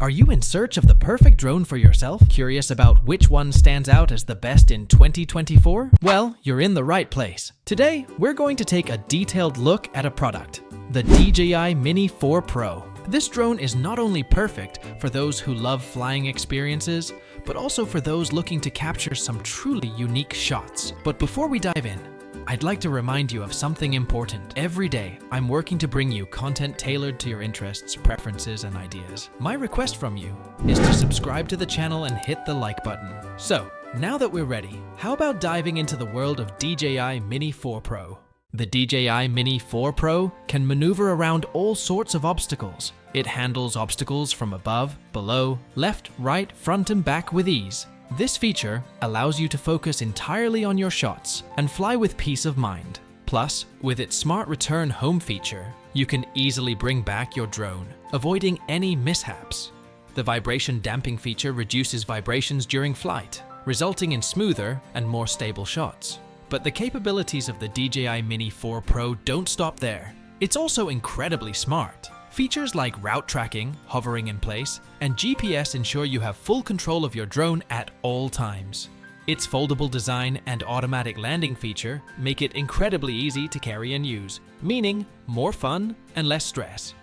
Are you in search of the perfect drone for yourself? Curious about which one stands out as the best in 2024? Well, you're in the right place. Today, we're going to take a detailed look at a product, the DJI Mini 4 Pro. This drone is not only perfect for those who love flying experiences, but also for those looking to capture some truly unique shots. But before we dive in, I'd like to remind you of something important. Every day, I'm working to bring you content tailored to your interests, preferences, and ideas. My request from you is to subscribe to the channel and hit the like button. So, now that we're ready, how about diving into the world of DJI Mini 4 Pro? The DJI Mini 4 Pro can maneuver around all sorts of obstacles. It handles obstacles from above, below, left, right, front, and back with ease. This feature allows you to focus entirely on your shots and fly with peace of mind. Plus, with its Smart Return Home feature, you can easily bring back your drone, avoiding any mishaps. The vibration damping feature reduces vibrations during flight, resulting in smoother and more stable shots. But the capabilities of the DJI Mini 4 Pro don't stop there. It's also incredibly smart. Features like route tracking, hovering in place, and GPS ensure you have full control of your drone at all times. Its foldable design and automatic landing feature make it incredibly easy to carry and use, meaning more fun and less stress.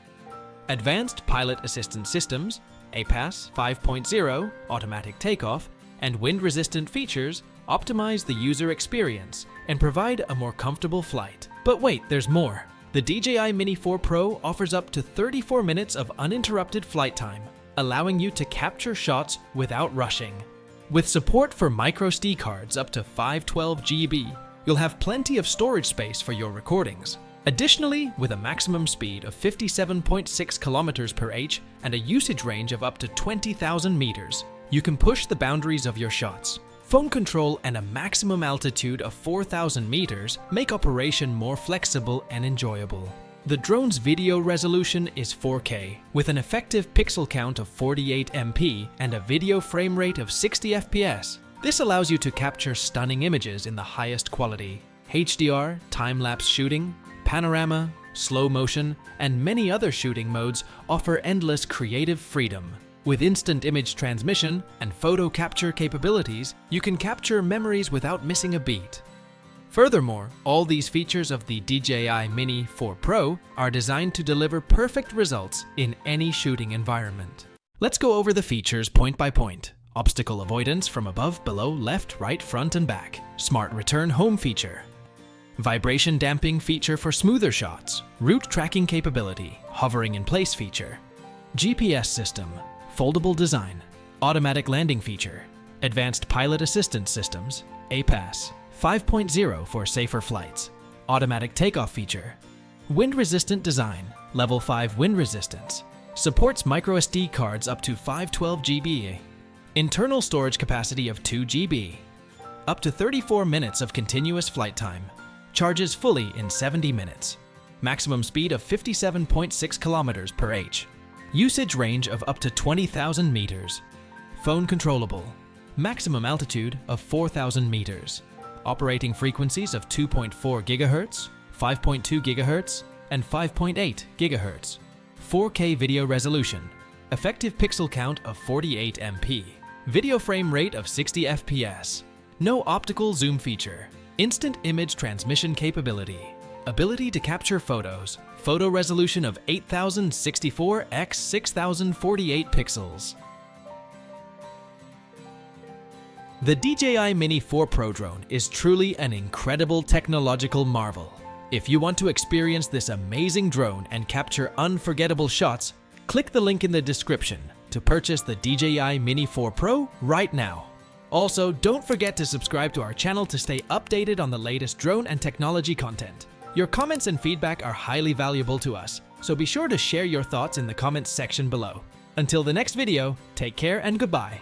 Advanced Pilot Assistance Systems, APAS 5.0, automatic takeoff, and wind-resistant features optimize the user experience and provide a more comfortable flight. But wait, there's more. The DJI Mini 4 Pro offers up to 34 minutes of uninterrupted flight time, allowing you to capture shots without rushing. With support for microSD cards up to 512 GB, you'll have plenty of storage space for your recordings. Additionally, with a maximum speed of 57.6 kilometers per h and a usage range of up to 20,000 meters, you can push the boundaries of your shots. Phone control and a maximum altitude of 4,000 meters make operation more flexible and enjoyable. The drone's video resolution is 4K, with an effective pixel count of 48 MP and a video frame rate of 60 FPS. This allows you to capture stunning images in the highest quality. HDR, time-lapse shooting, panorama, slow motion, and many other shooting modes offer endless creative freedom. With instant image transmission and photo capture capabilities, you can capture memories without missing a beat. Furthermore, all these features of the DJI Mini 4 Pro are designed to deliver perfect results in any shooting environment. Let's go over the features point by point. Obstacle avoidance from above, below, left, right, front, and back. Smart Return Home feature. Vibration damping feature for smoother shots. Route tracking capability. Hovering in place feature. GPS system. Foldable design, automatic landing feature, advanced pilot assistance systems, APAS 5.0 for safer flights, automatic takeoff feature, wind-resistant design, level 5 wind resistance, supports microSD cards up to 512 GB, internal storage capacity of 2 GB, up to 34 minutes of continuous flight time, charges fully in 70 minutes, maximum speed of 57.6 kilometers per h. Usage range of up to 20,000 meters. Phone controllable. Maximum altitude of 4,000 meters. Operating frequencies of 2.4 GHz, 5.2 GHz, and 5.8 GHz. 4K video resolution. Effective pixel count of 48 MP. Video frame rate of 60 FPS. No optical zoom feature. Instant image transmission capability. Ability to capture photos. Photo resolution of 8064 x 6048 pixels. The DJI Mini 4 Pro drone is truly an incredible technological marvel. If you want to experience this amazing drone and capture unforgettable shots, click the link in the description to purchase the DJI Mini 4 Pro right now. Also, don't forget to subscribe to our channel to stay updated on the latest drone and technology content. Your comments and feedback are highly valuable to us, so be sure to share your thoughts in the comments section below. Until the next video, take care and goodbye.